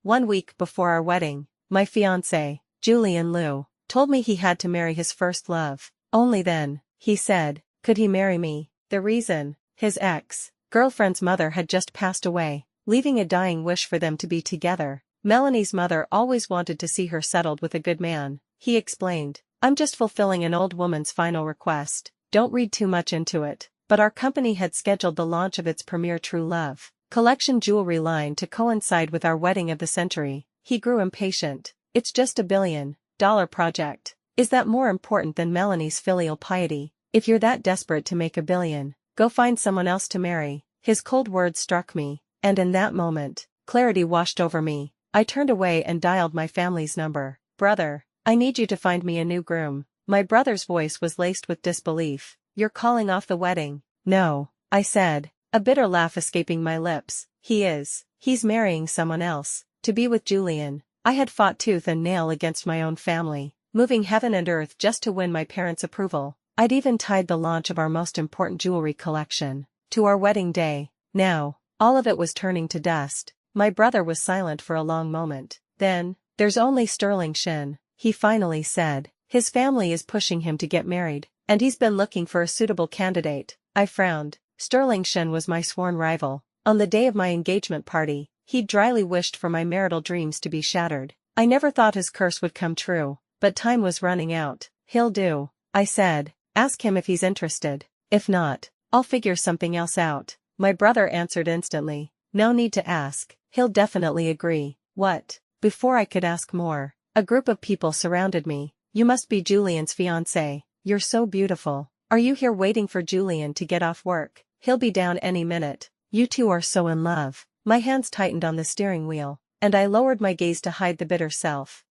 1 week before our wedding, my fiancé, Julian Liu, told me he had to marry his first love. Only then, he said, could he marry me. The reason: his ex-girlfriend's mother had just passed away, leaving a dying wish for them to be together. Melanie's mother always wanted to see her settled with a good man, he explained. I'm just fulfilling an old woman's final request. Don't read too much into it. But our company had scheduled the launch of its premier True Love collection jewelry line to coincide with our wedding of the century. He grew impatient. It's just $1 billion project. Is that more important than Melanie's filial piety? If you're that desperate to make $1 billion, go find someone else to marry. His cold words struck me, and in that moment, clarity washed over me. I turned away and dialed my family's number. Brother, I need you to find me a new groom. My brother's voice was laced with disbelief. You're calling off the wedding? No, I said, a bitter laugh escaping my lips. He's marrying someone else, to be with Julian. I had fought tooth and nail against my own family, moving heaven and earth just to win my parents' approval. I'd even tied the launch of our most important jewelry collection to our wedding day. Now, all of it was turning to dust. My brother was silent for a long moment. Then, there's only Sterling Shin, he finally said. His family is pushing him to get married, and he's been looking for a suitable candidate. I frowned. Sterling Shin was my sworn rival. On the day of my engagement party, he'd dryly wished for my marital dreams to be shattered. I never thought his curse would come true, but time was running out. He'll do, I said. Ask him if he's interested. If not, I'll figure something else out. My brother answered instantly. No need to ask. He'll definitely agree. What? Before I could ask more, a group of people surrounded me. You must be Julian's fiancé. You're so beautiful. Are you here waiting for Julian to get off work? He'll be down any minute. You two are so in love. My hands tightened on the steering wheel, and I lowered my gaze to hide the bitter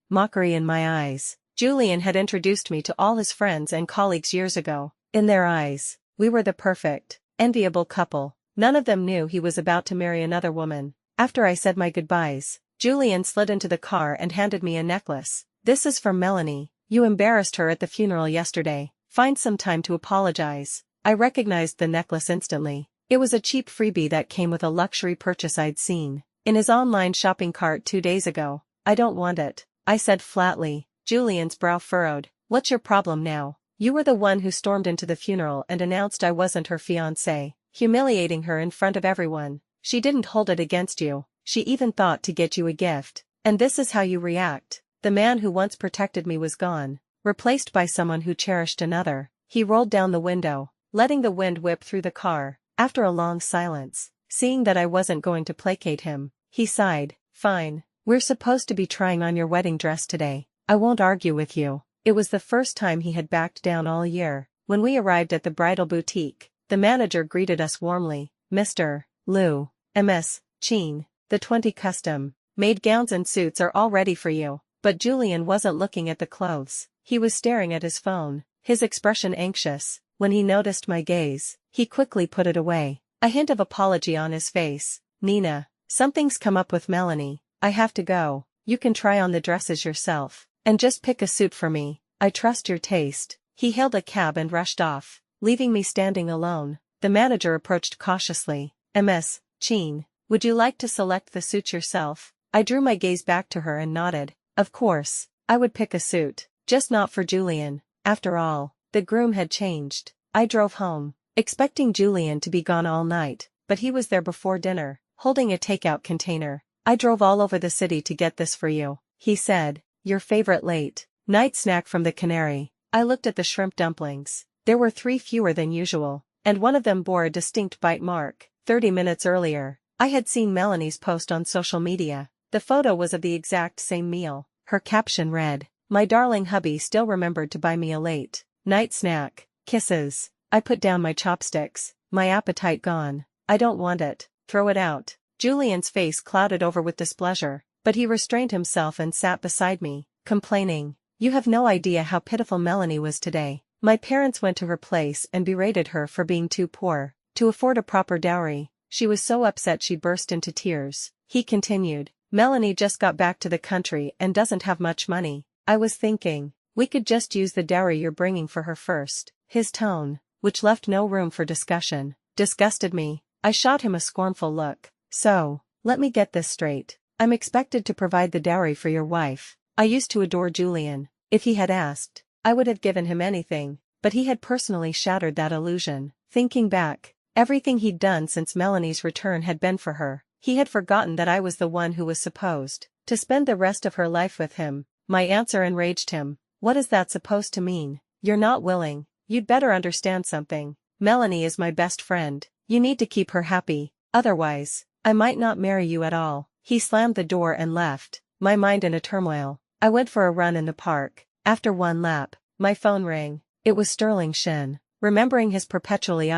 mockery in my eyes. Julian had introduced me to all his friends and colleagues years ago. In their eyes, we were the perfect, enviable couple. None of them knew he was about to marry another woman. After I said my goodbyes, Julian slid into the car and handed me a necklace. This is from Melanie. You embarrassed her at the funeral yesterday. Find some time to apologize. I recognized the necklace instantly. It was a cheap freebie that came with a luxury purchase I'd seen in his online shopping cart 2 days ago. I don't want it, I said flatly. Julian's brow furrowed. What's your problem now? You were the one who stormed into the funeral and announced I wasn't her fiancé, humiliating her in front of everyone. She didn't hold it against you. She even thought to get you a gift. And this is how you react. The man who once protected me was gone, replaced by someone who cherished another. He rolled down the window, letting the wind whip through the car. After a long silence, seeing that I wasn't going to placate him, he sighed. Fine. We're supposed to be trying on your wedding dress today. I won't argue with you. It was the first time he had backed down all year. When we arrived at the bridal boutique, the manager greeted us warmly. Mr. Liu, Ms. Chin, the 20 custom-made gowns and suits are all ready for you. But Julian wasn't looking at the clothes. He was staring at his phone, his expression anxious. When he noticed my gaze, he quickly put it away. A hint of apology on his face. Nina, something's come up with Melanie. I have to go. You can try on the dresses yourself. And just pick a suit for me. I trust your taste. He hailed a cab and rushed off, leaving me standing alone. The manager approached cautiously. Ms. Chin, would you like to select the suit yourself? I drew my gaze back to her and nodded. Of course, I would pick a suit, just not for Julian. After all, the groom had changed. I drove home, expecting Julian to be gone all night, but he was there before dinner, holding a takeout container. I drove all over the city to get this for you, he said. Your favorite late-night snack from the Canary. I looked at the shrimp dumplings. There were 3 fewer than usual, and one of them bore a distinct bite mark. 30 minutes earlier, I had seen Melanie's post on social media. The photo was of the exact same meal. Her caption read, "My darling hubby still remembered to buy me a late-night snack. Kisses." I put down my chopsticks, my appetite gone. I don't want it. Throw it out. Julian's face clouded over with displeasure, but he restrained himself and sat beside me, complaining. You have no idea how pitiful Melanie was today. My parents went to her place and berated her for being too poor to afford a proper dowry. She was so upset she burst into tears. He continued. Melanie just got back to the country and doesn't have much money. I was thinking, we could just use the dowry you're bringing for her first. His tone, which left no room for discussion, disgusted me. I shot him a scornful look. So, let me get this straight. I'm expected to provide the dowry for your wife. I used to adore Julian. If he had asked, I would have given him anything, but he had personally shattered that illusion. Thinking back, everything he'd done since Melanie's return had been for her. He had forgotten that I was the one who was supposed to spend the rest of her life with him. My answer enraged him. What is that supposed to mean? You're not willing. You'd better understand something. Melanie is my best friend. You need to keep her happy. Otherwise, I might not marry you at all. He slammed the door and left, my mind in a turmoil. I went for a run in the park. After one lap, my phone rang. It was Sterling Shen. Remembering his perpetually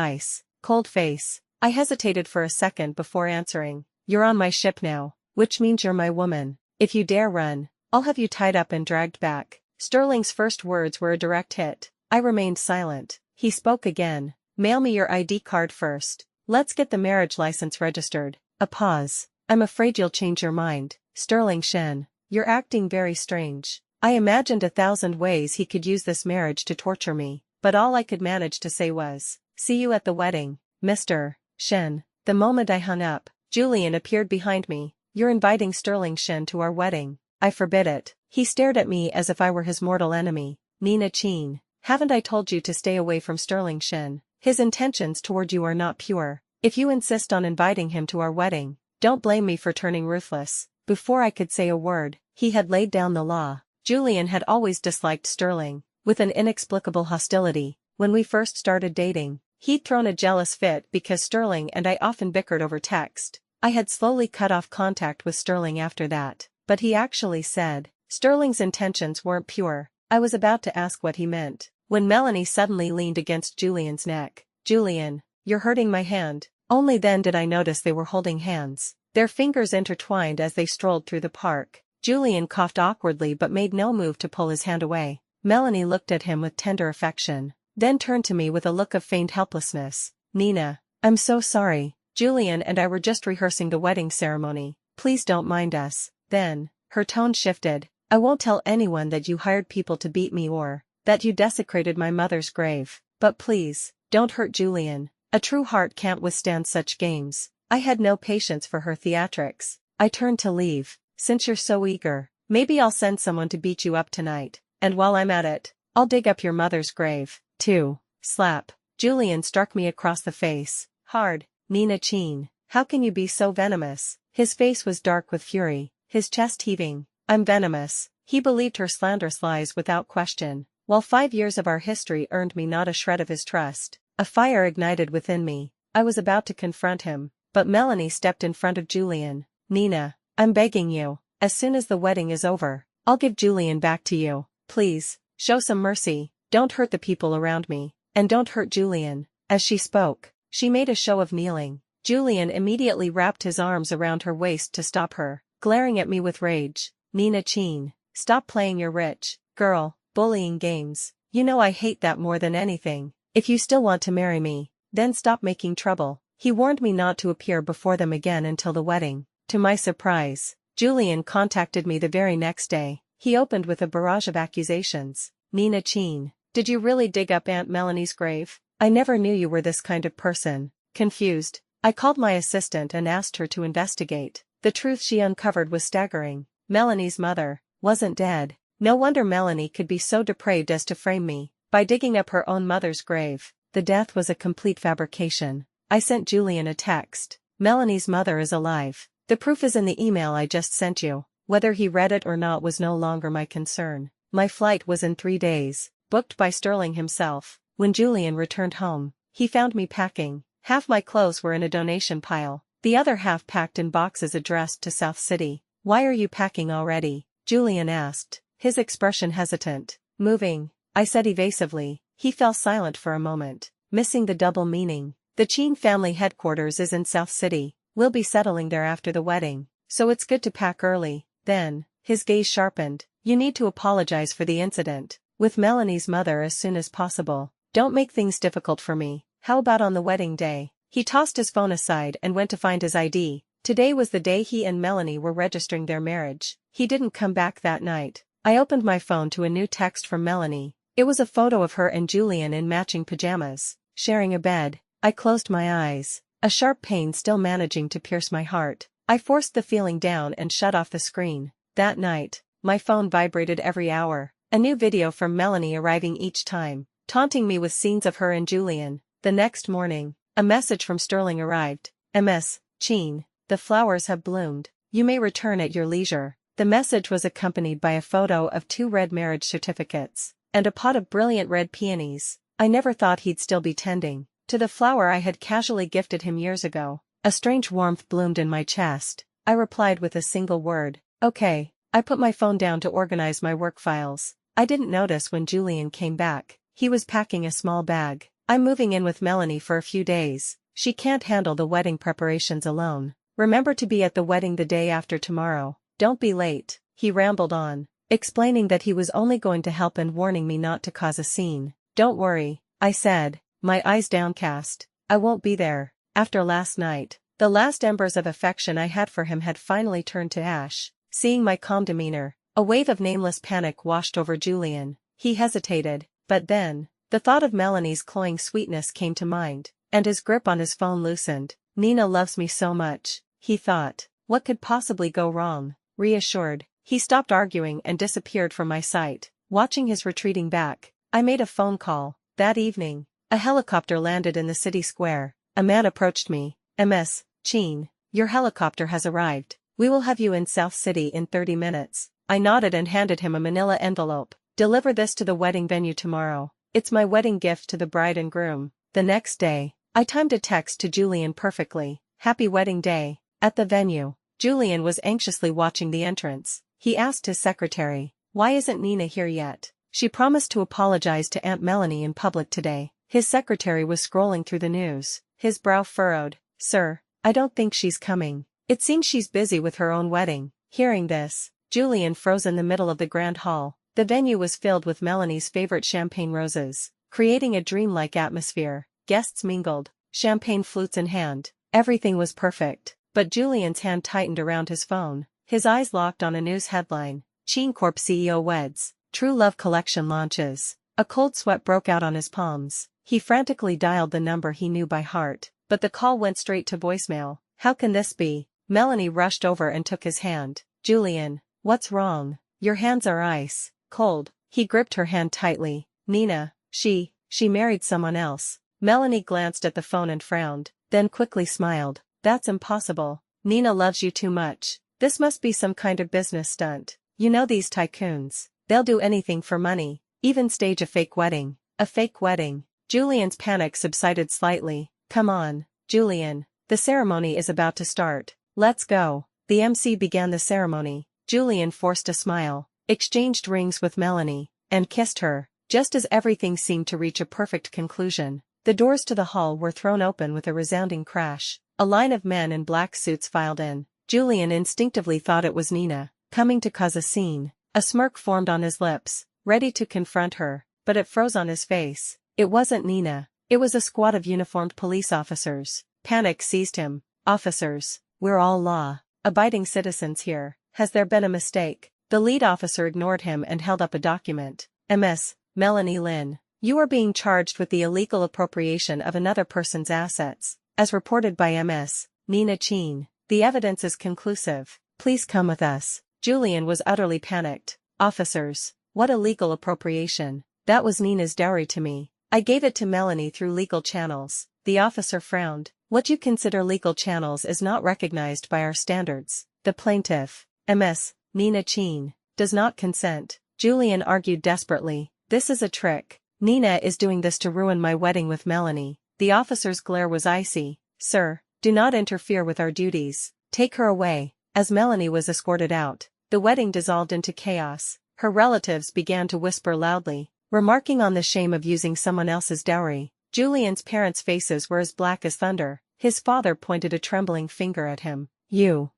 cold face, I hesitated for a second before answering. You're on my ship now, which means you're my woman. If you dare run, I'll have you tied up and dragged back. Sterling's first words were a direct hit. I remained silent. He spoke again. Mail me your ID card first. Let's get the marriage license registered. A pause. I'm afraid you'll change your mind. Sterling Shen, you're acting very strange. I imagined 1,000 ways he could use this marriage to torture me, but all I could manage to say was, see you at the wedding, Mr. Shen. The moment I hung up, Julian appeared behind me. You're inviting Sterling Shen to our wedding. I forbid it. He stared at me as if I were his mortal enemy. Nina Chin, haven't I told you to stay away from Sterling Shen? His intentions toward you are not pure. If you insist on inviting him to our wedding, don't blame me for turning ruthless. Before I could say a word, he had laid down the law. Julian had always disliked Sterling, with an inexplicable hostility. When we first started dating, he'd thrown a jealous fit because Sterling and I often bickered over text. I had slowly cut off contact with Sterling after that, but he actually said, Sterling's intentions weren't pure. I was about to ask what he meant, when Melanie suddenly leaned against Julian's neck. Julian, you're hurting my hand. Only then did I notice they were holding hands, their fingers intertwined as they strolled through the park. Julian coughed awkwardly but made no move to pull his hand away. Melanie looked at him with tender affection, then turned to me with a look of feigned helplessness. Nina, I'm so sorry. Julian and I were just rehearsing the wedding ceremony. Please don't mind us. Then, her tone shifted. I won't tell anyone that you hired people to beat me or that you desecrated my mother's grave. But please, don't hurt Julian. A true heart can't withstand such games. I had no patience for her theatrics. I turned to leave. Since you're so eager, maybe I'll send someone to beat you up tonight. And while I'm at it, I'll dig up your mother's grave, too. Slap. Julian struck me across the face. Hard. Nina Chin, how can you be so venomous? His face was dark with fury, his chest heaving. I'm venomous. He believed her slanderous lies without question. While 5 years of our history earned me not a shred of his trust, a fire ignited within me. I was about to confront him, but Melanie stepped in front of Julian. Nina, I'm begging you, as soon as the wedding is over, I'll give Julian back to you. Please, show some mercy, don't hurt the people around me, and don't hurt Julian. As she spoke, she made a show of kneeling. Julian immediately wrapped his arms around her waist to stop her, glaring at me with rage. Nina Chin, stop playing your rich girl bullying games. You know I hate that more than anything. If you still want to marry me, then stop making trouble. He warned me not to appear before them again until the wedding. To my surprise, Julian contacted me the very next day. He opened with a barrage of accusations. Nina Chin, did you really dig up Aunt Melanie's grave? I never knew you were this kind of person. Confused, I called my assistant and asked her to investigate. The truth she uncovered was staggering. Melanie's mother wasn't dead. No wonder Melanie could be so depraved as to frame me by digging up her own mother's grave. The death was a complete fabrication. I sent Julian a text. Melanie's mother is alive. The proof is in the email I just sent you. Whether he read it or not was no longer my concern. My flight was in 3 days, booked by Sterling himself. When Julian returned home, he found me packing. Half my clothes were in a donation pile, the other half packed in boxes addressed to South City. Why are you packing already? Julian asked, his expression hesitant. Moving, I said evasively. He fell silent for a moment, missing the double meaning. The Chin family headquarters is in South City. We'll be settling there after the wedding, so it's good to pack early. Then, his gaze sharpened. You need to apologize for the incident with Melanie's mother as soon as possible. Don't make things difficult for me. How about on the wedding day? He tossed his phone aside and went to find his ID. Today was the day he and Melanie were registering their marriage. He didn't come back that night. I opened my phone to a new text from Melanie. It was a photo of her and Julian in matching pajamas, sharing a bed. I closed my eyes, a sharp pain still managing to pierce my heart. I forced the feeling down and shut off the screen. That night, my phone vibrated every hour. A new video from Melanie arriving each time, taunting me with scenes of her and Julian. The next morning, a message from Sterling arrived. MS, Cheen, the flowers have bloomed. You may return at your leisure. The message was accompanied by a photo of 2 red marriage certificates and a pot of brilliant red peonies. I never thought he'd still be tending to the flower I had casually gifted him years ago. A strange warmth bloomed in my chest. I replied with a single word, okay. I put my phone down to organize my work files. I didn't notice when Julian came back. He was packing a small bag. I'm moving in with Melanie for a few days. She can't handle the wedding preparations alone. Remember to be at the wedding the day after tomorrow. Don't be late. He rambled on, explaining that he was only going to help and warning me not to cause a scene. Don't worry, I said, my eyes downcast. I won't be there. After last night, the last embers of affection I had for him had finally turned to ash. Seeing my calm demeanor, a wave of nameless panic washed over Julian. He hesitated, but then, the thought of Melanie's cloying sweetness came to mind, and his grip on his phone loosened. Nina loves me so much, he thought. What could possibly go wrong? Reassured, he stopped arguing and disappeared from my sight. Watching his retreating back, I made a phone call. That evening, a helicopter landed in the city square. A man approached me. MS, Cheen, your helicopter has arrived. We will have you in South City in 30 minutes. I nodded and handed him a manila envelope. Deliver this to the wedding venue tomorrow. It's my wedding gift to the bride and groom. The next day, I timed a text to Julian perfectly. Happy wedding day. At the venue, Julian was anxiously watching the entrance. He asked his secretary, why isn't Nina here yet? She promised to apologize to Aunt Melanie in public today. His secretary was scrolling through the news. His brow furrowed. Sir, I don't think she's coming. It seems she's busy with her own wedding. Hearing this, Julian froze in the middle of the grand hall. The venue was filled with Melanie's favorite champagne roses, creating a dreamlike atmosphere. Guests mingled, champagne flutes in hand. Everything was perfect, but Julian's hand tightened around his phone. His eyes locked on a news headline. Cheen Corp CEO weds. True Love Collection launches. A cold sweat broke out on his palms. He frantically dialed the number he knew by heart, but the call went straight to voicemail. How can this be? Melanie rushed over and took his hand. Julian, what's wrong? Your hands are ice cold. He gripped her hand tightly. Nina, she married someone else. Melanie glanced at the phone and frowned, then quickly smiled. That's impossible. Nina loves you too much. This must be some kind of business stunt. You know these tycoons. They'll do anything for money, even stage a fake wedding. A fake wedding. Julian's panic subsided slightly. Come on, Julian. The ceremony is about to start. Let's go. The MC began the ceremony. Julian forced a smile, exchanged rings with Melanie, and kissed her, just as everything seemed to reach a perfect conclusion. The doors to the hall were thrown open with a resounding crash. A line of men in black suits filed in. Julian instinctively thought it was Nina, coming to cause a scene. A smirk formed on his lips, ready to confront her, but it froze on his face. It wasn't Nina. It was a squad of uniformed police officers. Panic seized him. Officers, we're all law-abiding citizens here. Has there been a mistake? The lead officer ignored him and held up a document. MS, Melanie Lynn. You are being charged with the illegal appropriation of another person's assets, as reported by MS, Nina Cheen. The evidence is conclusive. Please come with us. Julian was utterly panicked. Officers, what illegal appropriation? That was Nina's dowry to me. I gave it to Melanie through legal channels. The officer frowned. What you consider legal channels is not recognized by our standards. The plaintiff, MS, Nina Cheen, does not consent. Julian argued desperately. This is a trick. Nina is doing this to ruin my wedding with Melanie. The officer's glare was icy. Sir, do not interfere with our duties. Take her away. As Melanie was escorted out, the wedding dissolved into chaos. Her relatives began to whisper loudly, remarking on the shame of using someone else's dowry. Julian's parents' faces were as black as thunder. His father pointed a trembling finger at him. You,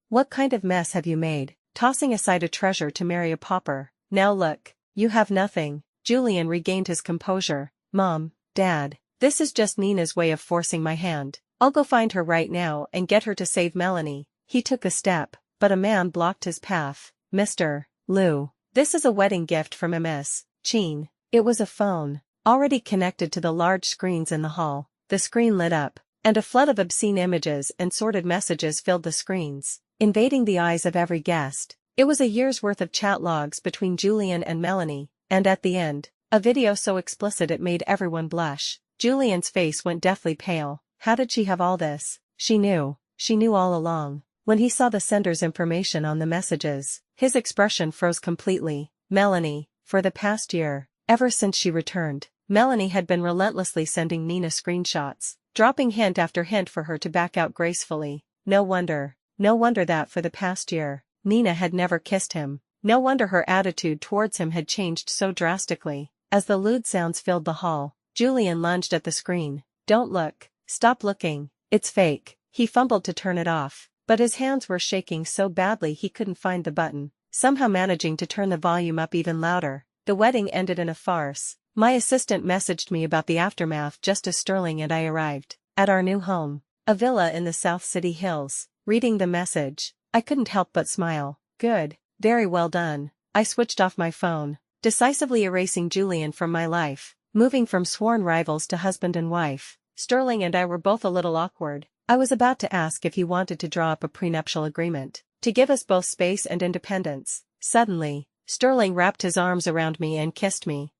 what kind of mess have you made, tossing aside a treasure to marry a pauper? Now look, you have nothing. Julian regained his composure. Mom, Dad, this is just Nina's way of forcing my hand. I'll go find her right now and get her to save Melanie. He took a step, but a man blocked his path. Mr. Liu, this is a wedding gift from MS Cheen. It was a phone, already connected to the large screens in the hall. The screen lit up. and a flood of obscene images and sordid messages filled the screens, invading the eyes of every guest. It was a year's worth of chat logs between Julian and Melanie, and at the end, a video so explicit it made everyone blush. Julian's face went deathly pale. How did she have all this? She knew all along. When he saw the sender's information on the messages, his expression froze completely. Melanie, for the past year, ever since she returned, Melanie had been relentlessly sending Nina screenshots, dropping hint after hint for her to back out gracefully. No wonder that for the past year, Nina had never kissed him. No wonder her attitude towards him had changed so drastically. As the lewd sounds filled the hall, Julian lunged at the screen. Don't look. Stop looking. It's fake. He fumbled to turn it off, but his hands were shaking so badly he couldn't find the button, somehow managing to turn the volume up even louder. The wedding ended in a farce. My assistant messaged me about the aftermath just as Sterling and I arrived at our new home, a villa in the South City Hills. Reading the message, I couldn't help but smile. Good. Very well done. I switched off my phone, decisively erasing Julian from my life, moving from sworn rivals to husband and wife. Sterling and I were both a little awkward. I was about to ask if he wanted to draw up a prenuptial agreement, to give us both space and independence. Suddenly, Sterling wrapped his arms around me and kissed me.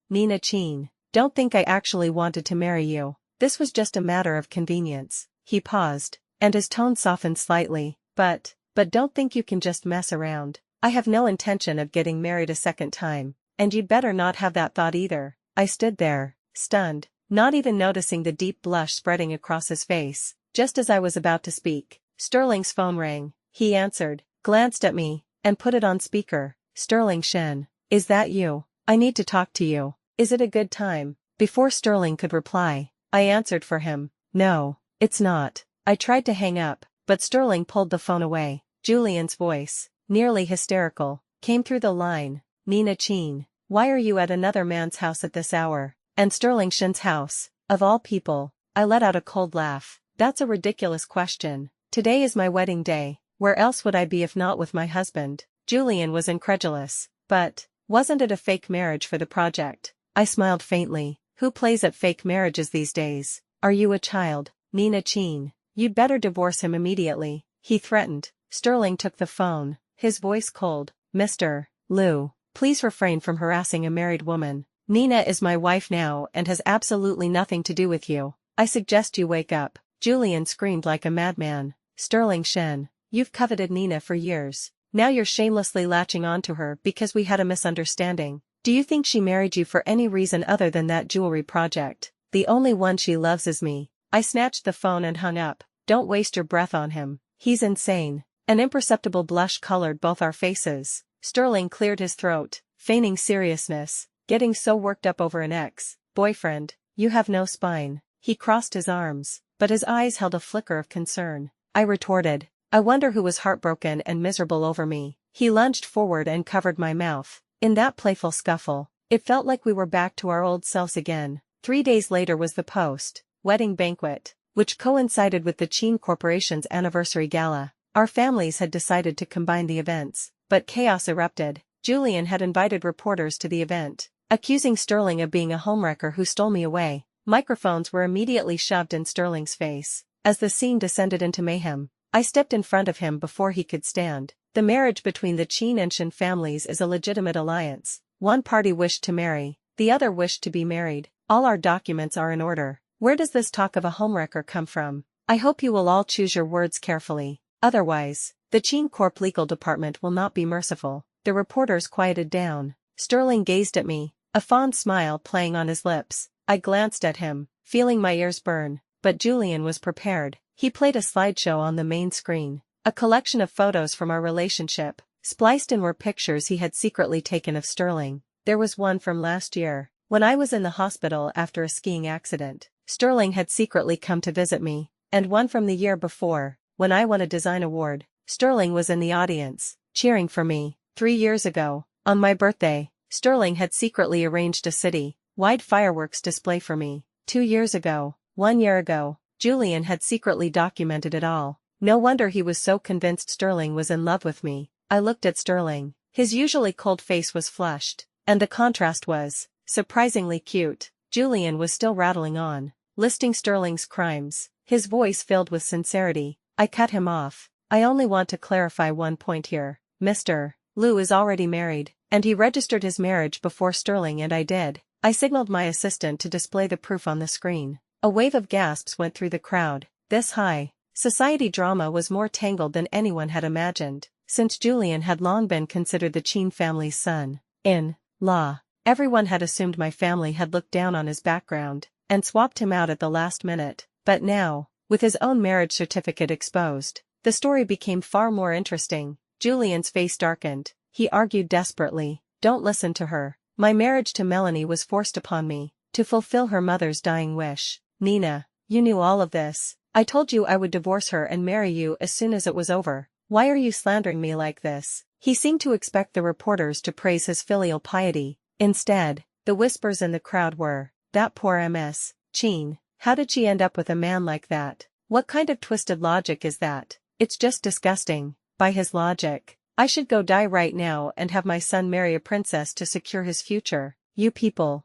Nina Cheen, don't think I actually wanted to marry you. This was just a matter of convenience. He paused, and his tone softened slightly. But don't think you can just mess around. I have no intention of getting married a second time, and you'd better not have that thought either. I stood there, stunned, not even noticing the deep blush spreading across his face. Just as I was about to speak, Sterling's phone rang. He answered, glanced at me, and put it on speaker. Sterling Shen, is that you? I need to talk to you. Is it a good time? Before Sterling could reply, I answered for him. No, it's not. I tried to hang up, but Sterling pulled the phone away. Julian's voice, nearly hysterical, came through the line. Nina Cheen, why are you at another man's house at this hour? And Sterling Shen's house, of all people. I let out a cold laugh. That's a ridiculous question. Today is my wedding day. Where else would I be if not with my husband? Julian was incredulous. But wasn't it a fake marriage for the project? I smiled faintly. Who plays at fake marriages these days? Are you a child? Nina Cheen, you'd better divorce him immediately, he threatened. Sterling took the phone, his voice cold. Mr. Liu, please refrain from harassing a married woman. Nina is my wife now and has absolutely nothing to do with you. I suggest you wake up. Julian screamed like a madman. Sterling Shen, you've coveted Nina for years. Now you're shamelessly latching onto her because we had a misunderstanding. Do you think she married you for any reason other than that jewelry project? The only one she loves is me. I snatched the phone and hung up. Don't waste your breath on him. He's insane. An imperceptible blush colored both our faces. Sterling cleared his throat, feigning seriousness. Getting so worked up over an ex-boyfriend, you have no spine. He crossed his arms, but his eyes held a flicker of concern. I retorted, I wonder who was heartbroken and miserable over me. He lunged forward and covered my mouth. In that playful scuffle, it felt like we were back to our old selves again. 3 days later was the post-wedding banquet, which coincided with the Cheen Corporation's anniversary gala. Our families had decided to combine the events, but chaos erupted. Julian had invited reporters to the event, accusing Sterling of being a homewrecker who stole me away. Microphones were immediately shoved in Sterling's face. As the scene descended into mayhem, I stepped in front of him before he could stand. The marriage between the Cheen and Shen families is a legitimate alliance. One party wished to marry, the other wished to be married. All our documents are in order. Where does this talk of a homewrecker come from? I hope you will all choose your words carefully. Otherwise, the Cheen Corp legal department will not be merciful. The reporters quieted down. Sterling gazed at me, a fond smile playing on his lips. I glanced at him, feeling my ears burn, but Julian was prepared. He played a slideshow on the main screen, a collection of photos from our relationship. Spliced in were pictures he had secretly taken of Sterling. There was one from last year, when I was in the hospital after a skiing accident. Sterling had secretly come to visit me, and one from the year before, when I won a design award. Sterling was in the audience, cheering for me. 3 years ago, on my birthday, Sterling had secretly arranged a city-wide fireworks display for me. 2 years ago, 1 year ago, Julian had secretly documented it all. No wonder he was so convinced Sterling was in love with me. I looked at Sterling. His usually cold face was flushed, and the contrast was surprisingly cute. Julian was still rattling on, listing Sterling's crimes, his voice filled with sincerity. I cut him off. I only want to clarify one point here. Mr. Liu is already married, and he registered his marriage before Sterling and I did. I signaled my assistant to display the proof on the screen. A wave of gasps went through the crowd. This high society drama was more tangled than anyone had imagined, since Julian had long been considered the Qin family's son-in-law. Everyone had assumed my family had looked down on his background and swapped him out at the last minute, but now, with his own marriage certificate exposed, the story became far more interesting. Julian's face darkened. He argued desperately, "Don't listen to her. My marriage to Melanie was forced upon me, to fulfill her mother's dying wish. Nina, you knew all of this. I told you I would divorce her and marry you as soon as it was over. Why are you slandering me like this?" He seemed to expect the reporters to praise his filial piety. Instead, the whispers in the crowd were, "That poor Ms. Qin, how did she end up with a man like that? What kind of twisted logic is that? It's just disgusting. By his logic, I should go die right now and have my son marry a princess to secure his future. You people,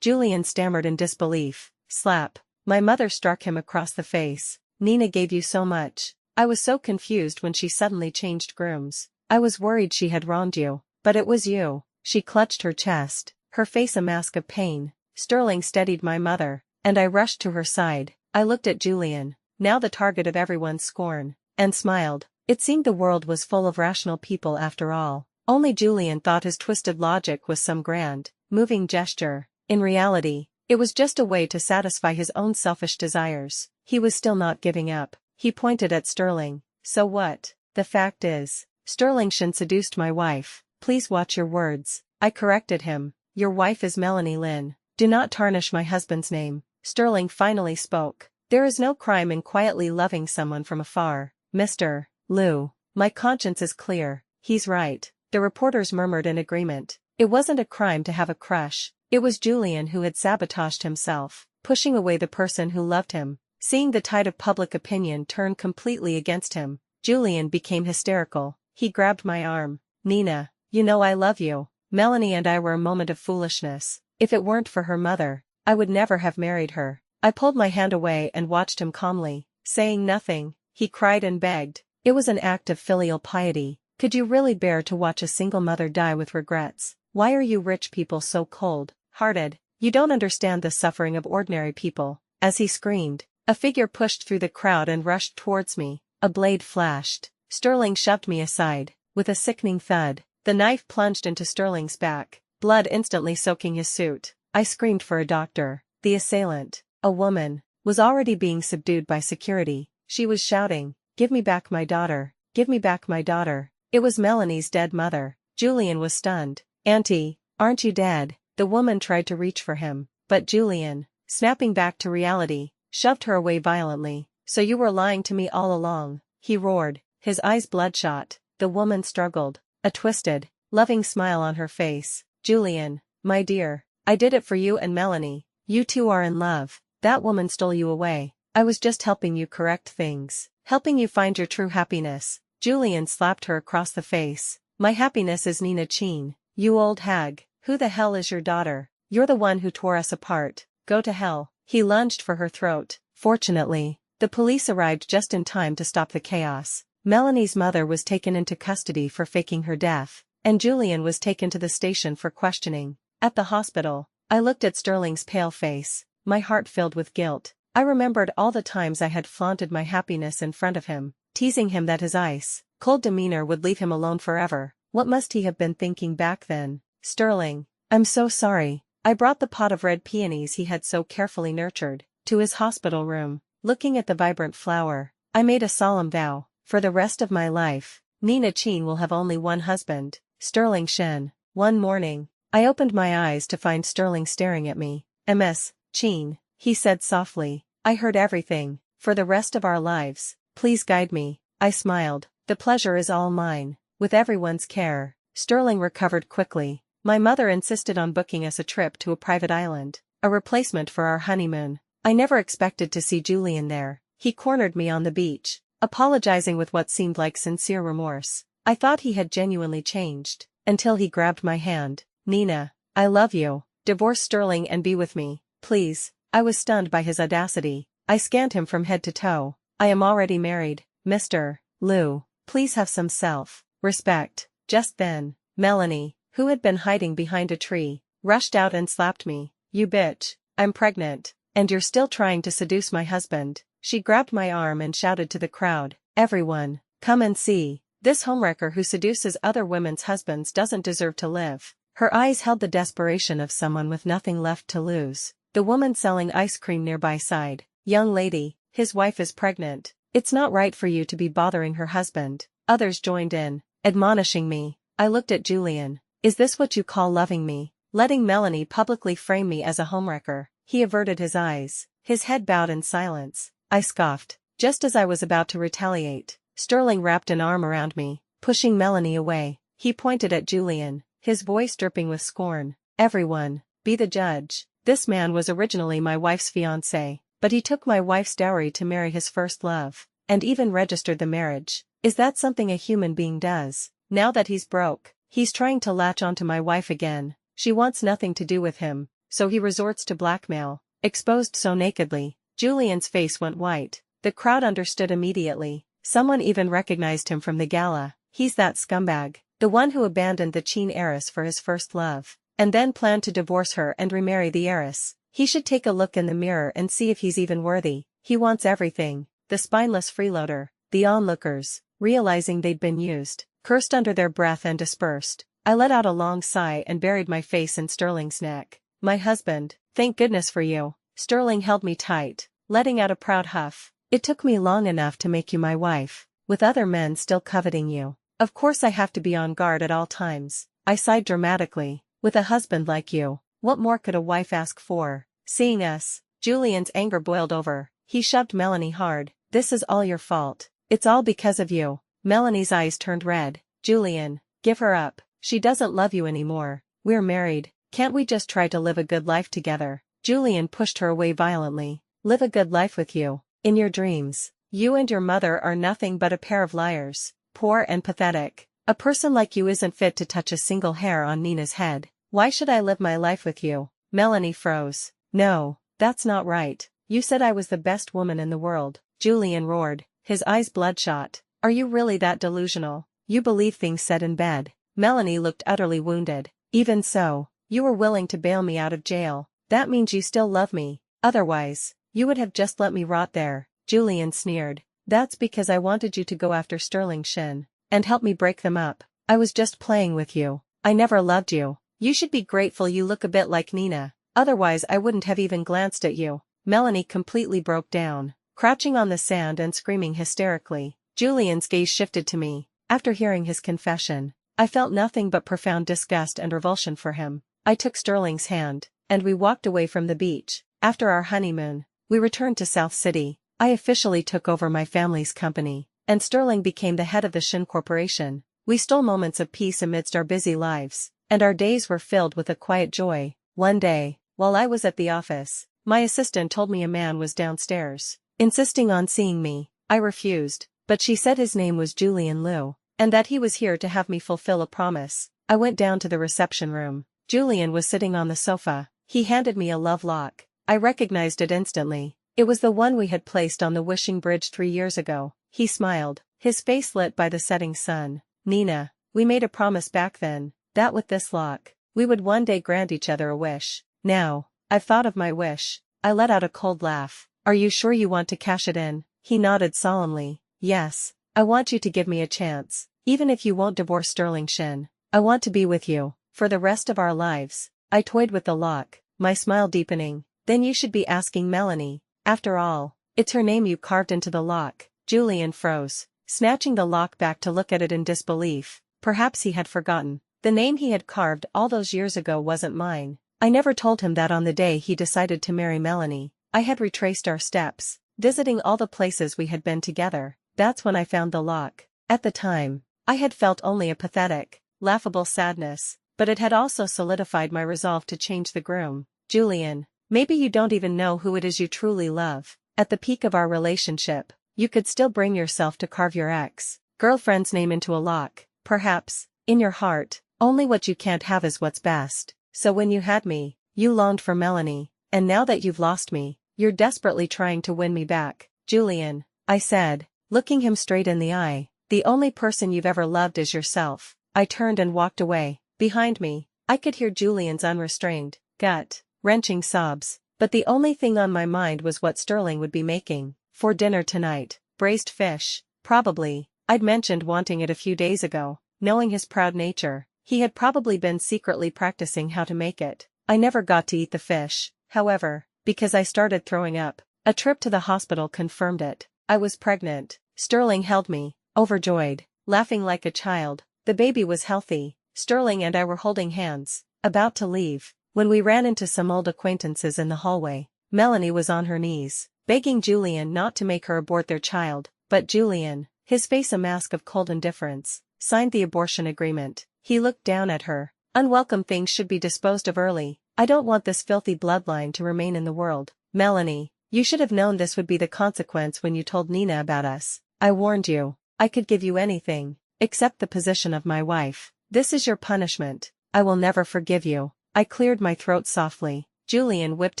Julian stammered in disbelief. Slap. My mother struck him across the face. Nina gave you so much. I was so confused when she suddenly changed grooms. I was worried she had wronged you, but it was you. She clutched her chest, her face a mask of pain. Sterling steadied my mother, and I rushed to her side. I looked at Julian, now the target of everyone's scorn, and smiled. It seemed the world was full of rational people after all. Only Julian thought his twisted logic was some grand, moving gesture. In reality, it was just a way to satisfy his own selfish desires. He was still not giving up. He pointed at Sterling. So what? The fact is, Sterling Shen seduced my wife. Please watch your words. I corrected him. Your wife is Melanie Lin. Do not tarnish my husband's name. Sterling finally spoke. There is no crime in quietly loving someone from afar. Mr. Liu, my conscience is clear. He's right. The reporters murmured in agreement. It wasn't a crime to have a crush. It was Julian who had sabotaged himself, pushing away the person who loved him. Seeing the tide of public opinion turn completely against him, Julian became hysterical. He grabbed my arm. Nina, you know I love you. Melanie and I were a moment of foolishness. If it weren't for her mother, I would never have married her. I pulled my hand away and watched him calmly, saying nothing. He cried and begged. It was an act of filial piety. Could you really bear to watch a single mother die with regrets? Why are you rich people so cold-hearted? You don't understand the suffering of ordinary people. As he screamed, a figure pushed through the crowd and rushed towards me. A blade flashed. Sterling shoved me aside. With a sickening thud, the knife plunged into Sterling's back, blood instantly soaking his suit. I screamed for a doctor. The assailant, a woman, was already being subdued by security. She was shouting, "Give me back my daughter. Give me back my daughter." It was Melanie's dead mother. Julian was stunned. "Auntie, aren't you dead?" The woman tried to reach for him, but Julian, snapping back to reality, shoved her away violently. "So you were lying to me all along," he roared, his eyes bloodshot. The woman struggled, a twisted, loving smile on her face. "Julian, my dear, I did it for you and Melanie. You two are in love. That woman stole you away. I was just helping you correct things, helping you find your true happiness." Julian slapped her across the face. "My happiness is Nina Qin. You old hag, who the hell is your daughter? You're the one who tore us apart. Go to hell." He lunged for her throat. Fortunately, the police arrived just in time to stop the chaos. Melanie's mother was taken into custody for faking her death, and Julian was taken to the station for questioning. At the hospital, I looked at Sterling's pale face, my heart filled with guilt. I remembered all the times I had flaunted my happiness in front of him, teasing him that his ice-cold demeanor would leave him alone forever. What must he have been thinking back then? "Sterling, I'm so sorry." I brought the pot of red peonies he had so carefully nurtured to his hospital room. Looking at the vibrant flower, I made a solemn vow. For the rest of my life, Nina Qin will have only one husband, Sterling Shen. One morning, I opened my eyes to find Sterling staring at me. "Ms. Qin," he said softly, "I heard everything. For the rest of our lives, please guide me." I smiled. "The pleasure is all mine." With everyone's care, Sterling recovered quickly. My mother insisted on booking us a trip to a private island, a replacement for our honeymoon. I never expected to see Julian there. He cornered me on the beach, apologizing with what seemed like sincere remorse. I thought he had genuinely changed, until he grabbed my hand. "Nina, I love you. Divorce Sterling and be with me, please." I was stunned by his audacity. I scanned him from head to toe. I am already married, Mr. Liu. Please have some self-respect. Just then, Melanie, who had been hiding behind a tree, rushed out and slapped me. You bitch, I'm pregnant, and you're still trying to seduce my husband. She grabbed my arm and shouted to the crowd, everyone, come and see. This homewrecker who seduces other women's husbands doesn't deserve to live. Her eyes held the desperation of someone with nothing left to lose. The woman selling ice cream nearby sighed. Young lady, his wife is pregnant. It's not right for you to be bothering her husband. Others joined in, admonishing me. I looked at Julian. Is this what you call loving me? Letting Melanie publicly frame me as a homewrecker? He averted his eyes, his head bowed in silence. I scoffed. Just as I was about to retaliate, Sterling wrapped an arm around me, pushing Melanie away. He pointed at Julian, his voice dripping with scorn. Everyone, be the judge. This man was originally my wife's fiancé, but he took my wife's dowry to marry his first love, and even registered the marriage. Is that something a human being does? Now that he's broke, he's trying to latch onto my wife again. She wants nothing to do with him, so he resorts to blackmail. Exposed so nakedly, Julian's face went white. The crowd understood immediately. Someone even recognized him from the gala. He's that scumbag, the one who abandoned the Qin heiress for his first love, and then planned to divorce her and remarry the heiress. He should take a look in the mirror and see if he's even worthy. He wants everything. The spineless freeloader. The onlookers, realizing they'd been used, cursed under their breath and dispersed. I let out a long sigh and buried my face in Sterling's neck. My husband, thank goodness for you. Sterling held me tight, letting out a proud huff. It took me long enough to make you my wife, with other men still coveting you. Of course I have to be on guard at all times. I sighed dramatically. With a husband like you, what more could a wife ask for? Seeing us, Julian's anger boiled over. He shoved Melanie hard. This is all your fault. It's all because of you. Melanie's eyes turned red. Julian, give her up. She doesn't love you anymore. We're married. Can't we just try to live a good life together? Julian pushed her away violently. Live a good life with you. In your dreams. You and your mother are nothing but a pair of liars. Poor and pathetic. A person like you isn't fit to touch a single hair on Nina's head. Why should I live my life with you? Melanie froze. No, that's not right. You said I was the best woman in the world. Julian roared, his eyes bloodshot. Are you really that delusional? You believe things said in bed. Melanie looked utterly wounded. Even so, you were willing to bail me out of jail. That means you still love me. Otherwise, you would have just let me rot there. Julian sneered. That's because I wanted you to go after Sterling Shin and help me break them up. I was just playing with you. I never loved you. You should be grateful you look a bit like Nina. Otherwise I wouldn't have even glanced at you. Melanie completely broke down, crouching on the sand and screaming hysterically. Julian's gaze shifted to me. After hearing his confession, I felt nothing but profound disgust and revulsion for him. I took Sterling's hand, and we walked away from the beach. After our honeymoon, we returned to South City. I officially took over my family's company, and Sterling became the head of the Shin Corporation. We stole moments of peace amidst our busy lives, and our days were filled with a quiet joy. One day, while I was at the office, my assistant told me a man was downstairs, insisting on seeing me. I refused, but she said his name was Julian Liu, and that he was here to have me fulfill a promise. I went down to the reception room. Julian was sitting on the sofa. He handed me a love lock. I recognized it instantly. It was the one we had placed on the wishing bridge 3 years ago. He smiled, his face lit by the setting sun. Nina, we made a promise back then, that with this lock, we would one day grant each other a wish. Now, I've thought of my wish. I let out a cold laugh. Are you sure you want to cash it in? He nodded solemnly. Yes, I want you to give me a chance. Even if you won't divorce Sterling Shin, I want to be with you for the rest of our lives. I toyed with the lock, my smile deepening. Then you should be asking Melanie. After all, it's her name you carved into the lock. Julian froze, snatching the lock back to look at it in disbelief. Perhaps he had forgotten. The name he had carved all those years ago wasn't mine. I never told him that on the day he decided to marry Melanie. I had retraced our steps, visiting all the places we had been together. That's when I found the lock. At the time, I had felt only a pathetic, laughable sadness, but it had also solidified my resolve to change the groom. Julian, maybe you don't even know who it is you truly love. At the peak of our relationship, you could still bring yourself to carve your ex-girlfriend's name into a lock. Perhaps, in your heart, only what you can't have is what's best. So when you had me, you longed for Melanie, and now that you've lost me, You're desperately trying to win me back, Julian, I said, looking him straight in the eye. The only person you've ever loved is yourself. I turned and walked away. Behind me, I could hear Julian's unrestrained, gut-wrenching sobs, but the only thing on my mind was what Sterling would be making for dinner tonight. Braised fish, probably. I'd mentioned wanting it a few days ago. Knowing his proud nature, he had probably been secretly practicing how to make it. I never got to eat the fish, however, because I started throwing up. A trip to the hospital confirmed it. I was pregnant. Sterling held me, overjoyed, laughing like a child. The baby was healthy. Sterling and I were holding hands, about to leave, when we ran into some old acquaintances in the hallway. Melanie was on her knees, begging Julian not to make her abort their child, but Julian, his face a mask of cold indifference, signed the abortion agreement. He looked down at her. Unwelcome things should be disposed of early. I don't want this filthy bloodline to remain in the world. Melanie, you should have known this would be the consequence when you told Nina about us. I warned you. I could give you anything, except the position of my wife. This is your punishment. I will never forgive you. I cleared my throat softly. Julian whipped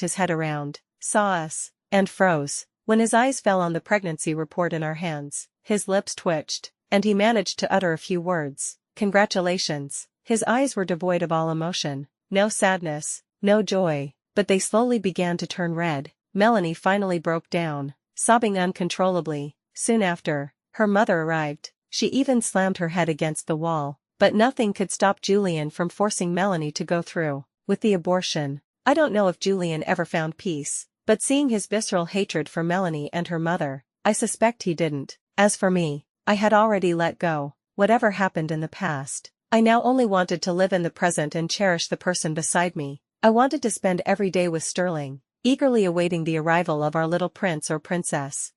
his head around, saw us, and froze. When his eyes fell on the pregnancy report in our hands, his lips twitched, and he managed to utter a few words. Congratulations. His eyes were devoid of all emotion. No sadness, no joy, but they slowly began to turn red. Melanie finally broke down, sobbing uncontrollably. Soon after, her mother arrived. She even slammed her head against the wall, but nothing could stop Julian from forcing Melanie to go through with the abortion. I don't know if Julian ever found peace, but seeing his visceral hatred for Melanie and her mother, I suspect he didn't. As for me, I had already let go. Whatever happened in the past, I now only wanted to live in the present and cherish the person beside me. I wanted to spend every day with Sterling, eagerly awaiting the arrival of our little prince or princess.